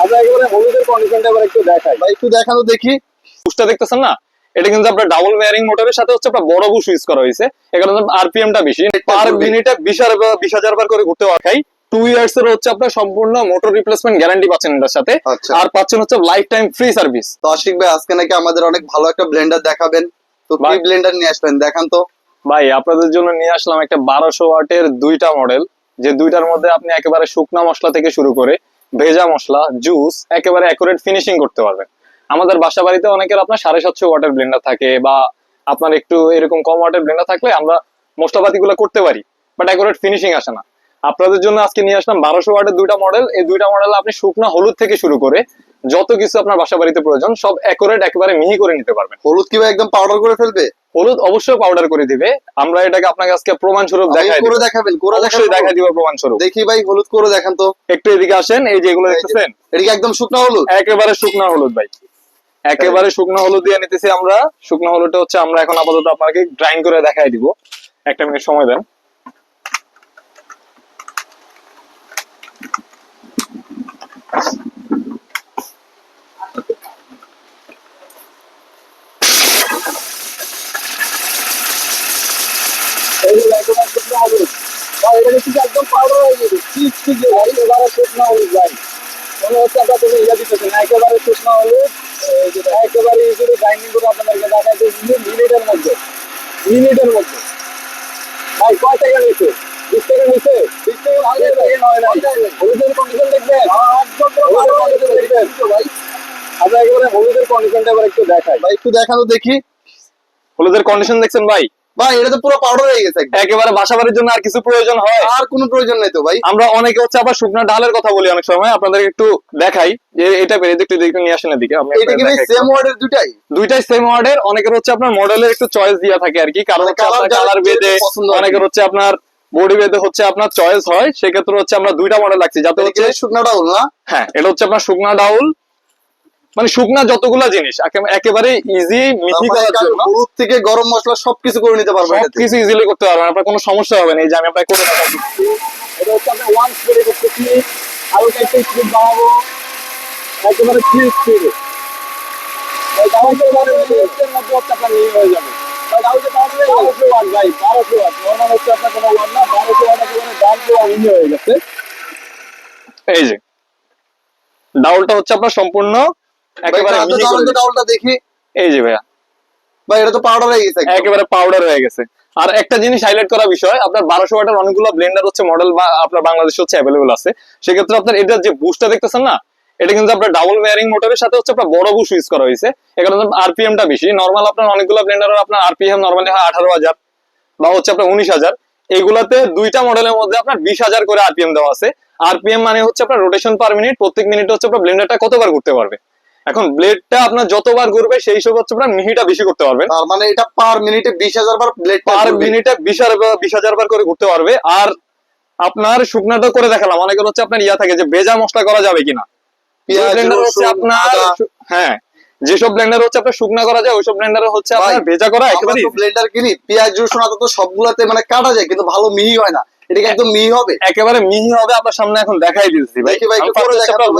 আমরা একেবারে হলুদের কন্ডিশনটা এবার একটু দেখাই ভাই একটু দেখানো দেখি। বুশটা দেখতেছেন না, এটা কিন্তু আপনার ডাবল ওয়্যারিং মোটরের সাথে হচ্ছে আপনার বড় বুশ ইউজ করা হয়েছে। এখানে আরপিএম টা বেশি, পার মিনিটে 20,000 বার করে ঘুরতে পারখাই। 2 ইয়ার্স এর হচ্ছে আপনার সম্পূর্ণ মোটর রিপ্লেসমেন্ট গ্যারান্টি পাচ্ছেন এটার সাথে। আর পাচ্ছেন হচ্ছে লাইফ টাইম ফ্রি সার্ভিস। তো আশিক ভাই আজকে নাকি আমাদের অনেক ভালো একটা ব্লেন্ডার দেখাবেন, তো কি ব্লেন্ডার নিয়ে আসবেন দেখান তো। ভাই আপনাদের জন্য নিয়ে আসলাম একটা 1200 ওয়াটের দুইটা মডেল, যে দুইটার মধ্যে আপনি একেবারে শুকনা মশলা থেকে শুরু করে ভেজা মশলা, জুস একেবারে অ্যাকুরেট ফিনিশিং করতে পারবেন। আমাদের বাসা বাড়িতে অনেকের আপনার 750 ওয়াটের ব্লেন্ডার থাকে, বা আপনার একটু এরকম কম ওয়াটের ব্লেন্ডার থাকলে আমরা মশলাপাতি গুলো করতে পারি, বাট অ্যাকুরেট ফিনিশিং আসে না। আপনাদের জন্য আজকে নিয়ে আসলাম 1200 ওয়াটের দুইটা মডেল। এই দুইটা মডেল আপনি শুকনা হলুদ থেকে শুরু করে যত কিছু আপনার বাসা বাড়িতে প্রয়োজন সব অ্যাকুরেট একেবারে মিহি করে নিতে পারবেন। হলুদ কি ভাই একদম পাউডার করে ফেলবে? হলুদ অবশ্যই পাউডার করে দিবে। আমরা এটাকে আপনাকে আজকে প্রমাণ স্বরূপ দেখাই করে দেখাবেন, করে অবশ্যই দেখাই দিব প্রমাণ স্বরূপ। দেখি ভাই হলুদ করে দেখান তো। একটু এদিকে আসেন, এই যে এগুলো দেখতেছেন এটা কি একদম শুকনো হলুদ? একেবারে শুকনো হলুদ ভাই, একেবারে শুকনো হলুদ দিয়ে নিতেছি আমরা। শুকনো হলুদটা হচ্ছে আমরা এখন আপাতত আপনাকে গ্রাইন্ড করে দেখাই দিব। একটা মিনিট সময় দেন। একদম পাউডার হয়ে গেছে, একেবারে শুকনো হলুদ ভাই। মনে হচ্ছে আপনার কোনো ইয়া দিতেছে না, একেবারে শুকনো হলুদ। একেবারে ইজিলি গ্রাইন্ডিং করে আপনাদেরকে দেখাই দিচ্ছি মিনিটের মধ্যে। মিনিটের মধ্যে ভাই কয় টাকা নিচ্ছে? 20 টাকা নিচ্ছে? 20 টাকা ভালো লাগে না হয় না। হলুদের কন্ডিশন দেখবেন, হলুদের কন্ডিশন দেখবেন ভাই। আমরা একেবারে হলুদের কন্ডিশনটা এবার একটু দেখাই। ভাই একটু দেখানো দেখি। হলুদের কন্ডিশন দেখছেন ভাই? ভাই এটা তো পুরো পাউডার হয়ে গেছে। একেবারে বাসা বাড়ির জন্য আর কিছু প্রয়োজন হয়? আর কোনো প্রয়োজন নেই তো ভাই। আমরা অনেকে হচ্ছে আবার শুকনো ডালের কথা বলি অনেক সময়, আপনাদের একটু দেখাই যে এটা পেরে একটু দেখতে নিয়ে আসেন এদিকে। এটা কি ভাই সেম ওয়ার্ডের দুটাই? দুইটাই সেম ওয়ার্ডের। অনেকের হচ্ছে আপনার মডেলের একটু চয়েস দেয়া থাকে আর কি, কারণ হচ্ছে আপনার কালার বেদে, অনেকের হচ্ছে আপনার বডি বেদে হচ্ছে আপনার চয়েস হয়। সেক্ষেত্রে হচ্ছে আমরা দুইটা মডেল রাখছি যাতে হচ্ছে শুকনা ডাউল না। হ্যাঁ, এটা হচ্ছে আপনার শুকনা ডাউল, মানে শুকনা যতগুলা জিনিস একেবারে ইজি মিহি করার জন্য। হলুদ থেকে গরম মশলা সবকিছু করে নিতে পারবেন, সবকিছু ইজিলি করতে পারবেন, আপনার কোনো সমস্যা হবে না। এই যে আমি আপনাকে করে দেখাচ্ছি, এটা হচ্ছে আপনার ওয়ান স্পিডে করতেছি, হালকা একটু স্পিড বাড়াবো, একেবারে 3 স্পিডে। এই ডাউলের মধ্যে হচ্ছে আপনার নিয়ে হয়ে যাবে। ডাউলের পাওয়ার 1200 ওয়াট ভাই, 1200 ওয়াট। নরমাল হচ্ছে আপনার কোনো ওয়াট না, 1200 ওয়াট একেবারে ডাউল নিয়ে হয়ে গেছে। এই যে ডাউলটা হচ্ছে আপনার সম্পূর্ণ একেবারে মিহি করে দিচ্ছি। ডাউলটা দেখি। এই যে ভাইয়া, ভাই এটা তো পাউডার হয়ে গেছে, একেবারে পাউডার হয়ে গেছে। আর একটা জিনিস হাইলাইট করা বিষয়, আপনার 1200 ওয়াটের অনেকগুলো ব্লেন্ডার হচ্ছে মডেল বা আপনার বাংলাদেশে হচ্ছে অ্যাভেলেবল আছে। সেক্ষেত্রে আপনার এটার যে বুশটা দেখতেছেন না, এটা কিন্তু আপনার ডাবল ওয়্যারিং মোটরের সাথে হচ্ছে আপনার বড় বুশ ইউজ করা হয়েছে। এখানে আরপিএম টা বেশি। নরমাল আপনার অনেকগুলো ব্লেন্ডারের আপনার আরপিএম নরমালি হয় 18,000 বা হচ্ছে আপনার 19,000। এইগুলাতে দুইটা মডেলের মধ্যে আপনার 20,000 করে আরপিএম দেওয়া আছে। আরপিএম মানে হচ্ছে আপনার রোটেশন পার মিনিট, প্রত্যেক মিনিটে হচ্ছে আপনার ব্লেন্ডারটা কতবার ঘুরতে পারবে। এখন ব্লেডটা আপনার যতবার ঘুরবে সেই হিসেবে হচ্ছে আপনার মিহিটা বেশি করতে পারবেন। তার মানে এটা পার মিনিটে 20,000 বার ব্লেড, পার মিনিটে 20,000 বার করে ঘুরতে পারবে। আর আপনার শুকনাটা করে দেখালাম, অনেকের হচ্ছে আপনার ইয়া থাকে যে ভেজা মশলা করা যাবে কিনা। ব্লেন্ডার হচ্ছে আপনার হ্যাঁ, যেসব ব্লেন্ডার হচ্ছে আপনার শুকনা করা যায় ওইসব ব্লেন্ডার হচ্ছে আপনার ভেজা করা একেবারে। ব্লেন্ডার কিনি পেঁয়াজ রসুন আদা তো সবগুলাতে মানে কাটা যায়, কিন্তু ভালো মিহি হয় না। এটা কি একদম মিহি হবে? একেবারে মিহি হবে। আপনার সামনে এখন দেখাই দিচ্ছি ভাই।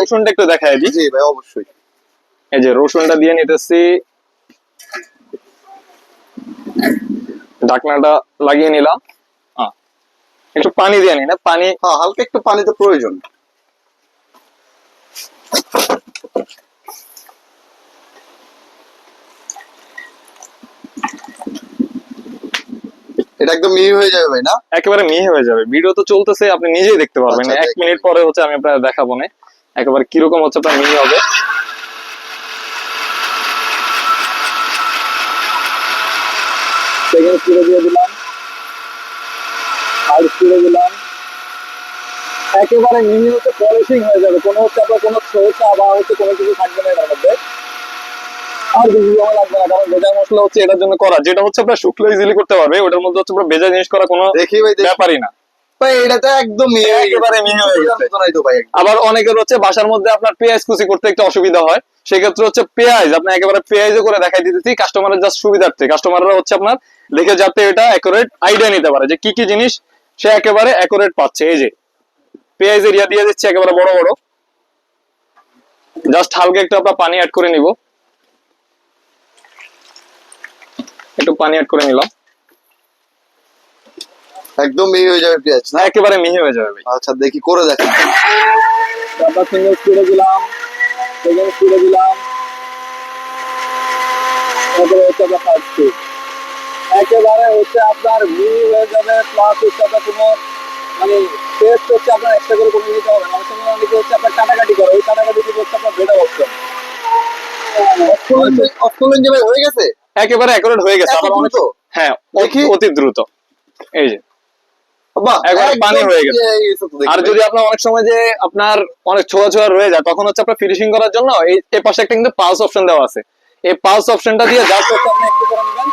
রসুনটা একটু দেখাই দিই। জি ভাই অবশ্যই। এই যে রসুনটা দিয়ে নিতেছি, ঢাকনাটা লাগিয়ে নিলাম। একটু পানি দিয়ে নিই না, পানি হালকা একটু পানি তো প্রয়োজন। এটা একদম মিহি হয়ে যাবে ভাই না? একেবারে মিহি হয়ে যাবে। ভিডিও তো চলতেছে, আপনি নিজেই দেখতে পারবেন। 1 মিনিট পরে হচ্ছে আমি আপনাকে দেখাবো না একেবারে কিরকম হচ্ছে আপনার মিহি হবে। সেকেন্ড স্পিডে দিয়ে দিলাম, থার্ড স্পিডে দিলাম। একেবারে মিহি হচ্ছে পলিশিং হয়ে যাবে, কোনো হচ্ছে আপনার কোনো সরষা বা হচ্ছে কোনো কিছু থাকবে না এর মধ্যে। আর বেশি সময় লাগবে না, কারণ ভেজা মশলা হচ্ছে এটার জন্য করা, যেটা হচ্ছে আপনার শুকনো ইজিলি করতে পারবে। ওটার মধ্যে হচ্ছে আপনার ভেজা জিনিস করা কোনো ব্যাপারই না ভাই। এটা তো একদম একেবারে মিহি হয়ে গেছে। আবার অনেকের হচ্ছে বাসার মধ্যে আপনার পেঁয়াজ কুচি করতে একটু অসুবিধা হয়, সেক্ষেত্রে হচ্ছে পেঁয়াজ আপনি একেবারে পেঁয়াজও করে দেখাই দিতেছি কাস্টমারের জাস্ট সুবিধার্থে। কাস্টমাররা হচ্ছে আপনার দেখে যাতে এটা অ্যাকুরেট আইডিয়া নিতে পারে যে কি কি জিনিস সে একেবারে অ্যাকুরেট পাচ্ছে। এই যে পেঁয়াজ এরিয়া দিয়ে দিচ্ছে একেবারে বড় বড়। জাস্ট হালকা একটু আমরা পানি অ্যাড করে নিব, একটু পানি অ্যাড করে নিলাম, একদম মিহি হয়ে যাবে পেঁয়াজ না? একেবারে মিহি হয়ে যাবে ভাই। আচ্ছা দেখি করে দেখেন। আমরা সিঙ্গেল স্পিডে দিলাম, সেকেন্ড স্পিডে দিলাম, তারপরে হচ্ছে আপনার থার্ড স্পিড, একেবারে হচ্ছে আপনার মিহি হয়ে যাবে। প্লাস হচ্ছে আপনার কোনো মানে টেস্ট হচ্ছে আপনার এক্সট্রা করে কোনো নিতে হবে না। অনেক সময় অনেকে হচ্ছে আপনার কাটাকাটি করে, ওই কাটাকাটি থেকে হচ্ছে আপনার বেটার অপশন। অফকলেন যে ভাই হয়ে গেছে একেবারে অ্যাকুরেট হয়ে গেছে। এত আবার অনেক দ্রুত? হ্যাঁ দেখি। অতি দ্রুত, এই যে বাহ, একবারে একদম পানি হয়ে গেছে। তো দেখি আর ভাই। যদি আপনার অনেক সময় যে আপনার অনেক ছোঁয়া ছোঁয়া রয়ে যায়, তখন হচ্ছে আপনার ফিনিশিং করার জন্য এই পাশে একটা কিন্তু পালস অপশন দেওয়া আছে। এই পালস অপশনটা দিয়ে জাস্ট হচ্ছে আপনি একটু করে নেবেন,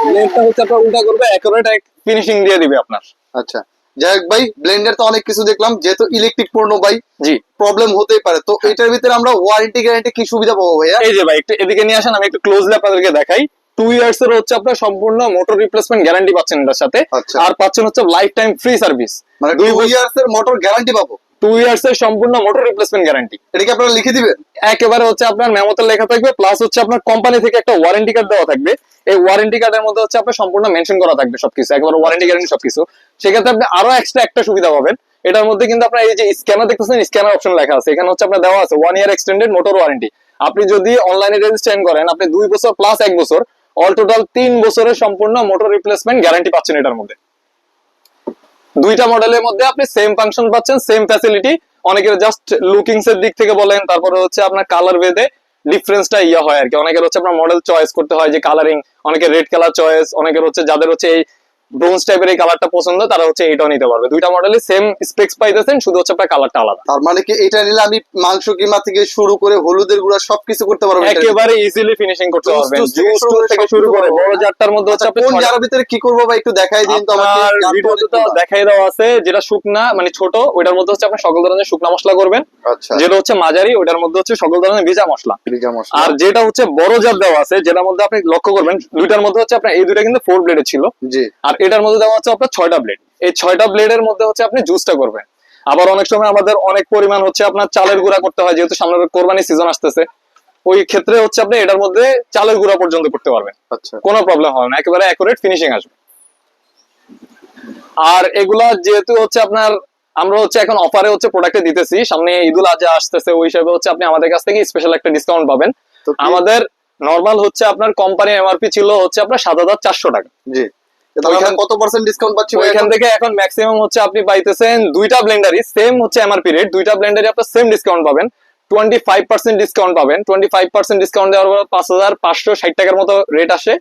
ব্লেডটা হচ্ছে আপনার উল্টা করবে, অ্যাকুরেট ফিনিশিং দিয়ে দিবে আপনার। আচ্ছা যাই হোক ভাই, ব্লেন্ডার তো অনেক কিছু দেখলাম, যেহেতু ইলেকট্রিক পণ্য ভাই জি, প্রবলেম হতেই পারে, তো এটার ভিতরে আমরা ওয়ারেন্টি গ্যারান্টি কি সুবিধা পাবো ভাইয়া? এই যে ভাই একটু এদিকে নিয়ে আসেন, আমি একটু ক্লোজলি আপনাদেরকে দেখাই। 2 ইয়ার্স এর হচ্ছে আপনার সম্পূর্ণ মোটর রিপ্লেসমেন্ট গ্যারান্টি পাচ্ছেন এটার সাথে। আচ্ছা। আর পাচ্ছেন হচ্ছে লাইফ টাইম ফ্রি সার্ভিস, মানে 2 ইয়ার্স এর মোটর গ্যারান্টি পাবো? 2 ইয়ার্স এর সম্পূর্ণ মোটর রিপ্লেসমেন্ট গ্যারান্টি। এটা কি আপনারা লিখে দিবেন? একেবারে হচ্ছে আপনার মেমোতে লেখা থাকবে, প্লাস হচ্ছে আপনার কোম্পানি থেকে একটা ওয়ারেন্টি কার্ড দেওয়া থাকবে। এই ওয়ারেন্টি কার্ডের মধ্যে হচ্ছে আপনার সম্পূর্ণ মেনশন করা থাকবে সবকিছু, একেবারে ওয়ারেন্টি গ্যারান্টি সবকিছু। সেক্ষেত্রে আপনি আরো এক্সট্রা একটা সুবিধা পাবেন। এটার মধ্যে কিন্তু আপনার এই যে স্ক্যানার দেখতেছেন, স্ক্যানার অপশন লেখা আছে, এখানে হচ্ছে আপনার দেওয়া আছে 1 ইয়ার এক্সটেন্ডেড মোটর ওয়ারেন্টি। আপনি যদি অনলাইনে রেজিস্ট্রেশন করেন, আপনি 2 বছর প্লাস 1 বছর, অল টোটাল 3 বছরের সম্পূর্ণ মোটর রিপ্লেসমেন্ট গ্যারান্টি পাচ্ছেন এটার মধ্যে। দুইটা মডেলের মধ্যে আপনি সেম ফাংশন পাচ্ছেন, সেম ফ্যাসিলিটি। অনেকের জাস্ট লুকিংস এর দিক থেকে বলেন, তারপরে হচ্ছে আপনার কালার ভেদে ডিফারেন্সটা হয় আর কি। অনেকের হচ্ছে আপনার মডেল চয়েস করতে হয় যে কালারিং, অনেকের রেড কালার চয়েস, অনেকের হচ্ছে যাদের হচ্ছে এই ব্রোঞ্জ টাইপের এই কালারটা পছন্দ, তারা হচ্ছে এইটাও নিতে পারবে। দুইটা মডেলে সেম স্পেকস পাইতেছেন, শুধু হচ্ছে আপনার কালারটা আলাদা। তার মানে কি এটা নিলে আমি মাংস কিমা থেকে শুরু করে হলুদের গুঁড়া সবকিছু করতে পারবো এটার ভিতরে? একেবারে ইজিলি ফিনিশিং করতে Juice পারবেন, টুস থেকে জুস শুরু করে থেকে সব শুরু কিছু করে করবো। বড় জারটার মধ্যে হচ্ছে আচ্ছা, আপনি কোন জারের ভিতরে কি করবো ভাই একটু দেখাই দিন তো আমাকে। আপনার জানতে ভিডিওতে তো অনেক দেখাই দেওয়া আছে, যেটা শুকনা মানে ছোট, ওইটার মধ্যে হচ্ছে আপনি সকল ধরনের শুকনা মশলা করবেন। আচ্ছা, যেটা হচ্ছে মাঝারি, ওইটার মধ্যে হচ্ছে সকল ধরনের ভিজা মশলা। ভিজা মশলা। আর যেটা হচ্ছে বড় জার দেওয়া আছে, যেটার মধ্যে আপনি লক্ষ্য করবেন দুইটার মধ্যে হচ্ছে আপনার এই দুইটা কিন্তু 4 ব্লেডের ছিল, জি। আর এটার মধ্যে দেওয়া হচ্ছে আপনার 6টা ব্লেড। এই 6টা ব্লেডের মধ্যে হচ্ছে আপনি জুসটা করবেন। আবার অনেক সময় আমাদের অনেক পরিমাণ হচ্ছে আপনার চালের গুঁড়া করতে হয়, যেহেতু সামনে কোরবানি সিজন আসতেছে, ওই ক্ষেত্রে হচ্ছে আপনি এটার মধ্যে চালের গুঁড়া পর্যন্ত করতে পারবেন, আচ্ছা, কোনো প্রবলেম হবে না, একেবারে অ্যাকুরেট ফিনিশিং আসবে। আর এগুলা যেহেতু হচ্ছে আপনার আমরা হচ্ছে এখন অফারে হচ্ছে প্রোডাক্টে দিতেছি, সামনে ঈদুল আজহা আসতেছে, ওই হিসাবে হচ্ছে আপনি আমাদের কাছ থেকে স্পেশাল একটা ডিসকাউন্ট পাবেন। তো কি- আমাদের নরমাল হচ্ছে আপনার কোম্পানির এমআরপি ছিল হচ্ছে আপনার 7,400 টাকা। জি। তাহলে আমরা কত পার্সেন্ট ডিসকাউন্ট পাচ্ছি ভাই ওইখান এখন? থেকে এখন ম্যাক্সিমাম হচ্ছে আপনি পাইতেছেন দুইটা ব্লেন্ডারই সেম হচ্ছে এমআরপি রেট, দুইটা ব্লেন্ডারই আপনার সেম ডিসকাউন্ট পাবেন, 25% ডিসকাউন্ট পাবেন। 25% ডিসকাউন্ট দেওয়ার পর 5,560 টাকার মতো রেট আসে।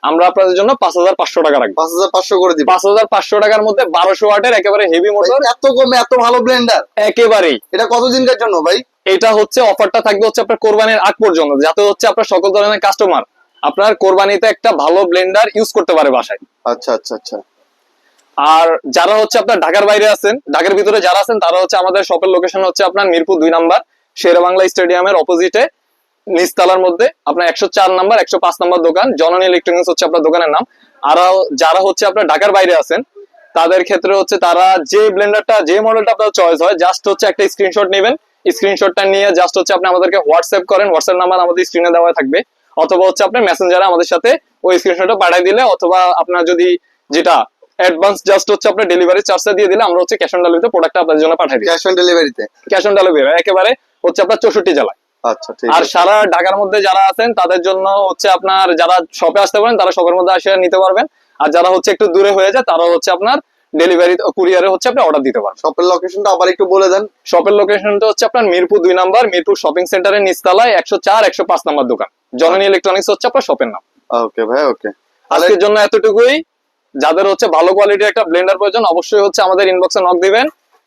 আমরা আপনাদের জন্য 5,500 টাকা রাখবো। 5,500 করে দিবেন? 5,500 টাকার মধ্যে 1200 ওয়াটের একেবারে হেভি মোটর, ভাই, এত কমে এত ভালো ব্লেন্ডার? একেবারেই। এটা কতদিনকার জন্য ভাই? এটা হচ্ছে অফারটা থাকবে হচ্ছে আপনার কোরবানির আগ পর্যন্ত, যাতে হচ্ছে আপনার সকল ধরনের কাস্টমার আপনার কোরবানিতে একটা ভালো ব্লেন্ডার ইউজ করতে পারে বাসায়। আচ্ছা আচ্ছা আচ্ছা। আর যারা হচ্ছে আপনার ঢাকার বাইরে আছেন, ঢাকার ভিতরে যারা আছেন, তারা হচ্ছে আমাদের শপের লোকেশন হচ্ছে আপনার মিরপুর 2 নাম্বার শেরেবাংলা স্টেডিয়ামের অপোজিটে নিচতলার মধ্যে আপনার 104 নাম্বার 105 নাম্বার দোকান জননী ইলেকট্রনিক্স হচ্ছে আপনার দোকানের নাম। আর যারা হচ্ছে আপনার ঢাকার বাইরে আছেন, তাদের ক্ষেত্রে হচ্ছে তারা যে ব্লেন্ডারটা যে মডেলটা আপনার চয়েস হয়, জাস্ট হচ্ছে একটা স্ক্রিনশট নেবেন, স্ক্রিনশটটা নিয়ে জাস্ট হচ্ছে আপনি আমাদেরকে হোয়াটসঅ্যাপ করেন, হোয়াটসঅ্যাপ নাম্বার আমাদের স্ক্রিনে দেওয়া থাকবে, অথবা হচ্ছে আপনার মেসেঞ্জারে আমাদের সাথে ওই স্ক্রিনশটটা পাঠিয়ে দিলে, অথবা আপনার যদি যেটা অ্যাডভান্স জাস্ট হচ্ছে আপনার ডেলিভারি চার্জটা দিয়ে দিলে, আমরা হচ্ছে ক্যাশ অন ডেলিভারিতে প্রোডাক্টটা আপনাদের জন্য পাঠিয়ে দিই। ক্যাশ অন ডেলিভারিতে? ক্যাশ অন ডেলিভারি একেবারে হচ্ছে আপনার 64 জেলায়। আচ্ছা ঠিক আর আছে। সারা ঢাকার মধ্যে যারা আছেন তাদের জন্য হচ্ছে আপনার যারা শপে আসতে পারেন, তারা শপের মধ্যে আসে নিতে পারবেন। আর যারা হচ্ছে একটু দূরে হয়ে যায়, তারা হচ্ছে আপনার ডেলিভারি কুরিয়ারে হচ্ছে আপনি অর্ডার দিতে পারেন। শপের লোকেশনটা আবার একটু বলে দেন। শপের লোকেশনটা হচ্ছে আপনার মিরপুর 2 নাম্বার মিরপুর শপিং সেন্টারের নিচতলায় 104 105 নাম্বার দোকান জননী ইলেকট্রনিক্স হচ্ছে আপনার শপের নাম। ওকে ভাই, ওকে। আজকের জন্য এতটুকুই। যাদের হচ্ছে ভালো কোয়ালিটির একটা ব্লেন্ডার প্রয়োজন, অবশ্যই হচ্ছে আমাদের ইনবক্সে নক দিবেন,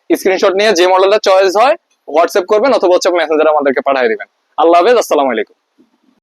স্ক্রিনশট নিয়ে যে মডেলটা চয়েস হয় হোয়াটসঅ্যাপ করবেন, অথবা হচ্ছে মেসেঞ্জারে আমাদেরকে পাঠিয়ে দিবেন। আল্লাহ হাফেজ, আসসালামু আলাইকুম।